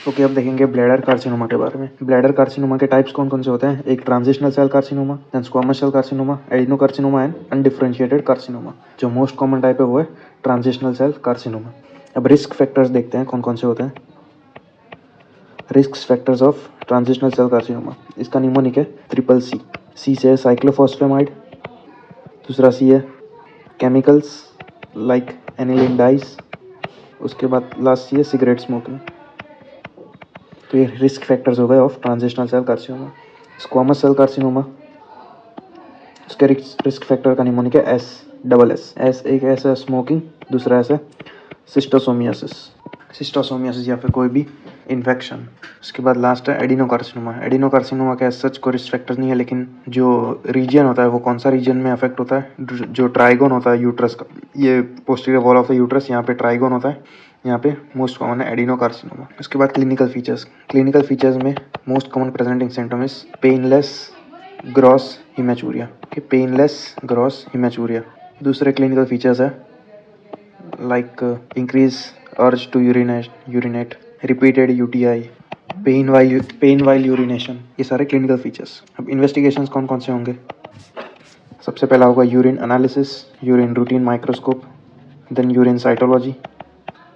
Okay, अब देखेंगे bladder carcinoma के बारे में। ब्लैडर कार्सिनोमा के टाइप्स कौन कौन से होते हैं? एक transitional cell carcinoma, then squamous cell carcinoma, adenocarcinoma and undifferentiated carcinoma. जो मोस्ट कॉमन टाइप है वो है ट्रांजिशनल सेल कार्सिनोमा। अब रिस्क फैक्टर्स देखते हैं कौन कौन से होते हैं। Risk factors of transitional cell carcinoma, इसका निमोनिक है ट्रिपल सी। सी से साइक्लोफॉस्फेमाइड, दूसरा सी है केमिकल्स लाइक एनिलीन डाइस, उसके बाद लास्ट सी है सिगरेट स्मोकिंग। तो ये रिस्क फैक्टर्स हो गए of transitional cell carcinoma. Squamous cell carcinoma, उसके रिस्क फैक्टर का निमोनिक है एस डबल एस। एस एक ऐसा स्मोकिंग, दूसरा ऐसा सिस्टोसोमियासिस, सिस्टोसोमियासिस या फिर कोई भी इन्फेक्शन। उसके बाद लास्ट है एडिनोकार्सिनोमा। एडिनोकार्सिनोमा का सच कोई रिस्क फैक्टर नहीं है, लेकिन जो रीजन होता है वो कौन सा रीजन में अफेक्ट होता है? जो ट्राइगोन होता है यूट्रस का, ये posterior wall of the uterus, यहाँ पे ट्राइगोन होता है, यहाँ पे मोस्ट कॉमन है एडिनोकार्सिनोमा। उसके बाद क्लिनिकल फीचर्स। क्लिनिकल फीचर्स में most common presenting symptom is painless gross haematuria. Painless gross haematuria. दूसरे क्लिनिकल फीचर्स है like increase urge to urinate, repeated UTI, pain while urination. ये सारे क्लिनिकल फीचर्स। अब investigations कौन कौन से होंगे? सबसे पहला होगा urine analysis, urine routine microscope, then urine cytology.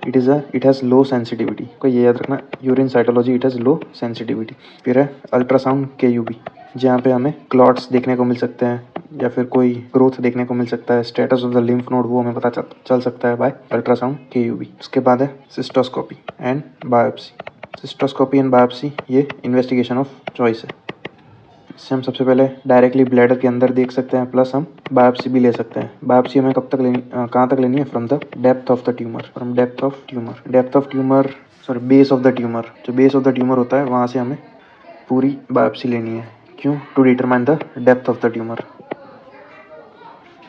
It has low sensitivity, को ये याद रखना, urine cytology it has low sensitivity. फिर है अल्ट्रासाउंड KUB, जहाँ पे हमें क्लॉट्स देखने को मिल सकते हैं या फिर कोई ग्रोथ देखने को मिल सकता है। Status of the lymph node वो हमें पता चल सकता है बाय अल्ट्रासाउंड KUB। उसके बाद है cystoscopy and biopsy. Cystoscopy and biopsy ये इन्वेस्टिगेशन ऑफ चॉइस है। इससे हम सबसे पहले डायरेक्टली ब्लैडर के अंदर देख सकते हैं, प्लस हम बायोप्सी भी ले सकते हैं। बायोप्सी हमें कब तक लेनी, कहाँ तक लेनी है? From the depth of the tumour, from depth of tumour, sorry base of the tumour. जो बेस ऑफ द ट्यूमर होता है वहाँ से हमें पूरी बायोप्सी लेनी है। क्यों? To determine the depth of the tumour.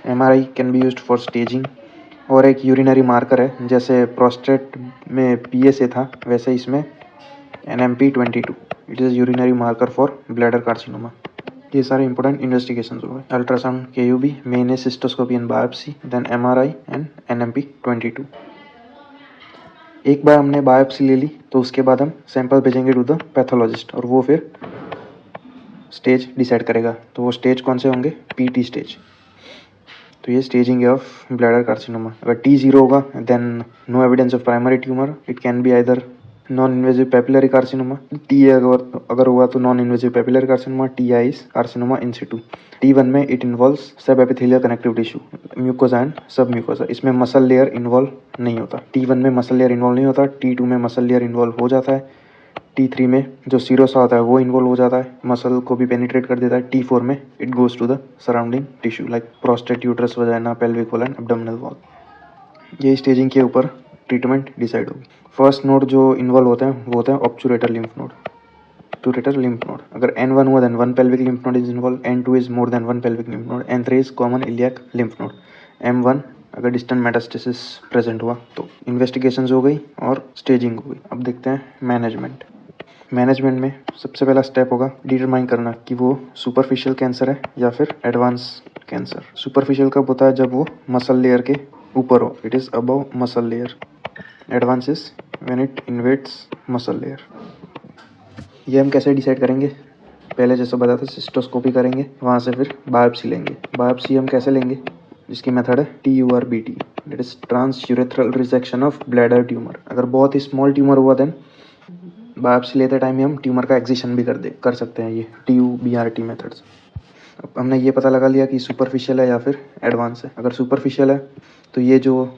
MRI can be used for staging. और एक यूरिनरी मार्कर है, जैसे प्रोस्टेट में PSA था वैसे इसमें NMP22, it is urinary marker for bladder carcinoma. ये सारे इंपॉर्टेंट इन्वेस्टिगेशन हो गए। Ultrasound KUB, main cystoscopy and biopsy, then MRI and NMP22। एक बार हमने बायोप्सी ले ली तो उसके बाद हम सैंपल भेजेंगे टू द पैथोलॉजिस्ट, और वो फिर स्टेज डिसाइड करेगा। तो वो स्टेज कौन से होंगे? PT stage. तो ये स्टेजिंग है ऑफ ब्लैडर कार्सिनोमा। अगर T0 होगा then no evidence of primary tumour, it can be either non invasive papillary carcinoma. TA अगर हुआ तो non invasive papillary carcinoma. TI is carcinoma in situ. T1 में it involves sub epithelial connective tissue, mucosa and sub mucosa. इसमें muscle layer involve नहीं होता। T1 में muscle layer involve नहीं होता। T2 में मसल लेयर इन्वॉल्व हो जाता है। T3 में जो सीरोसा होता है वो इन्वॉल्व हो जाता है, मसल को भी पेनिट्रेट कर देता है। T4 में it goes to the surrounding tissue like prostate, uterus, vagina, pelvic wall and abdominal wall. ये स्टेजिंग के ऊपर ट्रीटमेंट डिसाइड होगी। फर्स्ट नोड जो इन्वॉल्व होते हैं वो होता है obturator lymph node, obturator lymph node. अगर N1 हुआ then 1 pelvic lymph node is involve, N2 is more than 1 pelvic lymph node, N3 is common iliac lymph node, M1 अगर डिस्टेंट मेटास्टेसिस प्रेजेंट हुआ तो। इन्वेस्टिगेशंस हो गई और staging हो गई। अब देखते हैं मैनेजमेंट। मैनेजमेंट में सबसे पहला स्टेप होगा डिटरमाइन करना कि वो सुपरफिशियल कैंसर है या फिर एडवांस कैंसर। सुपरफिशियल कब होता है? जब वो मसल लेयर के ऊपर हो, it is above muscle layer. Advance is when it invades muscle layer. ये हम कैसे डिसाइड करेंगे? पहले जैसे बताया था सिस्टोस्कोपी करेंगे, वहाँ से फिर बायोप्सी लेंगे। बायोप्सी हम कैसे लेंगे? जिसकी मेथड है TURBT, that is trans urethral resection of bladder tumour. अगर बहुत ही स्मॉल ट्यूमर हुआ देन बायोप्सी लेते टाइम ही हम ट्यूमर का एक्सिशन भी कर सकते हैं, ये TUBRT मेथड्स। अब हमने ये पता लगा लिया कि सुपरफिशियल है या फिर एडवांस है। अगर सुपरफिशियल है तो ये जो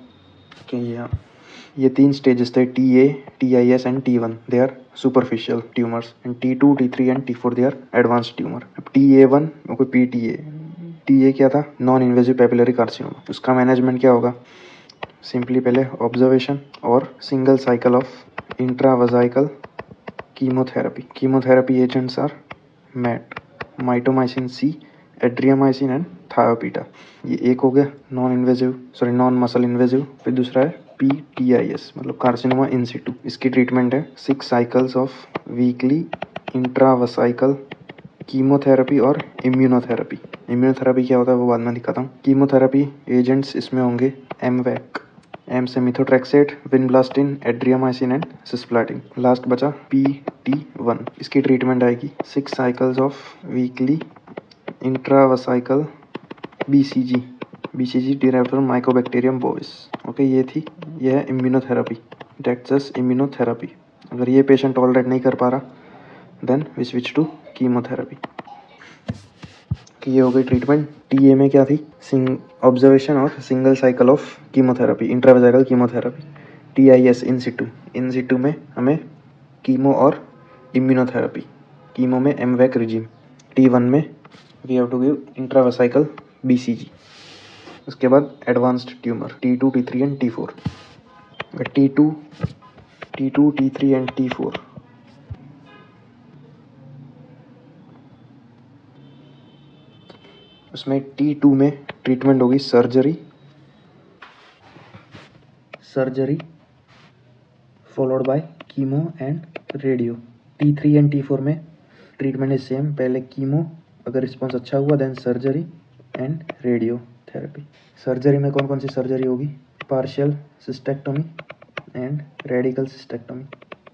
ये 3 स्टेजेस थे, TA, TIS and T1, they are superficial tumours, and T2, T3 and T4 they are advance tumour. अब TA1 कोई PTA, TA क्या था? Non invasive papillary carcinoma. उसका मैनेजमेंट क्या होगा? सिंपली पहले ऑब्जर्वेशन और single cycle of intravesical chemotherapy agents are mat, mitomycin C, adriamycin and thiotepa. ये एक हो गया नॉन मसल इन्वेजिव। फिर दूसरा है PTIS, मतलब कार्सिनोमा इन सिटू। इसकी ट्रीटमेंट है 6 साइकिल्स ऑफ वीकली इंट्रावसाइकल कीमोथेरेपी और इम्यूनोथेरेपी। इम्यूनोथेरेपी क्या होता है वो बाद में दिखाता हूँ। कीमोथेरेपी एजेंट्स इसमें होंगे MVAC, एम से methotrexate, vinblastine, adriamycin and cisplatin. Last बचा PT1। इसकी ट्रीटमेंट आएगी 6 cycles of weekly intravesical BCG derived from mycobacterium bovis. Okay, ये है इम्यूनोथेरेपी, डेक्सस इम्यूनोथेरेपी। अगर ये पेशेंट टॉलरेट नहीं कर पा रहा then we switch to chemotherapy. कि ये हो गई ट्रीटमेंट। TA में क्या थी? ऑब्जर्वेशन और single cycle of chemotherapy, intravesical chemotherapy. TIS in situ में हमें कीमो और इम्यूनोथेरेपी। कीमो में MVAC रिजीम। T1 में we have to give intravesical BCG। उसके बाद advanced tumour T2, T3 and T4। T2, T3 and T4 उसमें T2 में treatment होगी surgery followed by chemo and radio. T3 and T4 में treatment is same, पहले chemo, अगर response अच्छा हुआ then surgery and radiotherapy. Surgery में कौन कौन सी सर्जरी होगी? Partial cystectomy and radical cystectomy.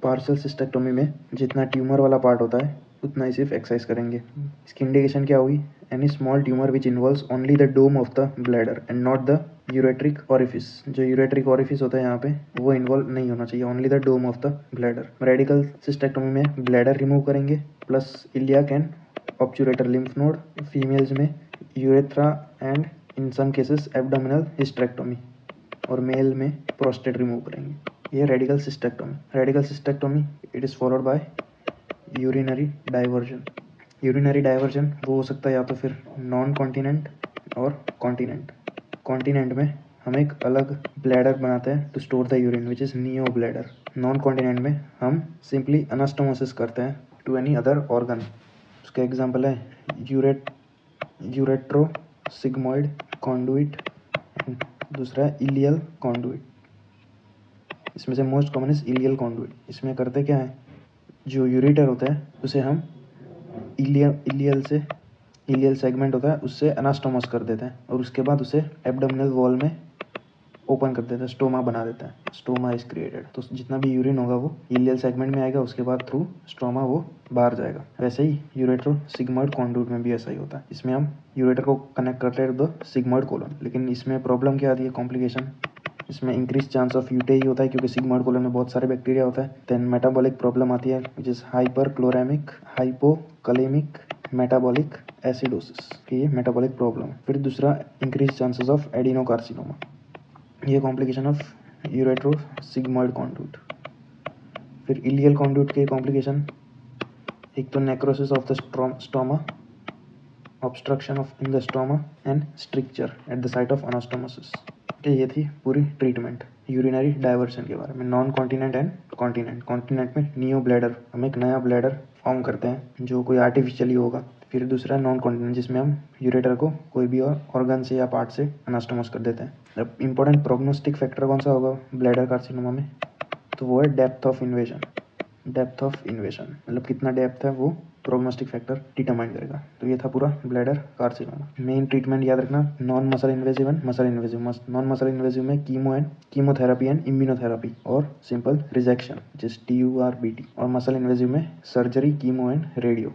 Partial cystectomy में जितना ट्यूमर वाला पार्ट होता है उतना ही सिर्फ एक्सरसाइज करेंगे। इसकी इंडिकेशन क्या होगी? Any small tumour which involves only the dome of the bladder and not the ureteric orifice. जो यूरेट्रिक ऑरिफिस होता है यहाँ पे वो इन्वॉल्व नहीं होना चाहिए, only the dome of the bladder. Radical cystectomy में ब्लैडर रिमूव करेंगे plus iliac and obturator lymph node. Females में urethra and in some cases abdominal hysterectomy, और मेल में प्रोस्टेट रिमूव करेंगे। ये radical cystectomy it is followed by urinary diversion. Urinary diversion वो हो सकता है या तो फिर नॉन कॉन्टिनेंट और कॉन्टिनेंट। कॉन्टिनेंट में हम एक अलग ब्लैडर बनाते हैं to store the urine which is neobladder. Non continent में हम सिंपली अनास्टोमोसिस करते हैं टू एनी अदर ऑर्गन। उसका एग्जाम्पल है यूरेट्रो सिग्मोइड कॉन्डुइट, दूसरा है इलियल कॉन्डुइट। इसमें से most common is ileal conduit. इसमें करते क्या है, जो यूरेटर होता है उसे हम इलियल सेगमेंट होता है उससे अनास्टोमस कर देते हैं और उसके बाद उसे एब्डोमिनल वॉल में ओपन कर देते हैं, स्टोमा बना देते हैं। Stoma is created. तो जितना भी यूरिन होगा वो इलियल सेगमेंट में आएगा, उसके बाद थ्रू स्टोमा वो बाहर जाएगा। वैसे ही यूरेट्रो सिग्मोइड कॉन्डुइट में भी ऐसा ही होता है। इसमें हम यूरेटर को कनेक्ट करते हैं द सिग्मोइड कोलन। लेकिन इसमें प्रॉब्लम क्या आती है, कॉम्प्लिकेशन? इसमें इंक्रीज चांस ऑफ यूटीआई होता है क्योंकि सिग्मोइड कोलन में बहुत सारे बैक्टीरिया होता है। देन मेटाबॉलिक प्रॉब्लम आती है विच इज हाइपरक्लोरेमिक हाइपोकलेमिक मेटाबॉलिक एसिडोसिस, ये मेटाबॉलिक प्रॉब्लम। फिर दूसरा इंक्रीज चांसेस ऑफ एडिनोकार्सिनोमा, ये कॉम्प्लिकेशन ऑफ यूरेट्रो सिग्मोइड कॉन्डुइट। फिर इलियल कॉन्डुइट के कॉम्प्लिकेशन, एक तो necrosis of the stoma, obstruction of in the stoma and stricture at the site of anastomosis. ये थी पूरी ट्रीटमेंट यूरिनरी डाइवर्सन के बारे में। Non continent and continent. Continent में नियो ब्लैडर, हम एक नया ब्लैडर फॉर्म करते हैं जो कोई आर्टिफिशियली होगा। फिर दूसरा नॉन कॉन्टिनेंट जिसमें हम यूरेटर को कोई भी और ऑर्गन से या पार्ट से अनास्टोमस कर देते हैं। अब इंपॉर्टेंट प्रोग्नोस्टिक फैक्टर कौन सा होगा ब्लैडर कार्सिनोमा में, तो वो है डेप्थ ऑफ इन्वेजन। मतलब कितना डेप्थ है वो प्रोग्नोस्टिक फैक्टर डिटरमाइन करेगा। तो ये था पूरा ब्लैडर कार्सिनोमा। मेन ट्रीटमेंट याद रखना, non muscle invasive and muscle invasive. Non muscle invasive में कीमोथेरेपी एंड इम्यूनोथेरेपी और सिंपल रिजेक्शन जिस TURBT, और मसल इन्वेजिव में सर्जरी, कीमो एंड रेडियो।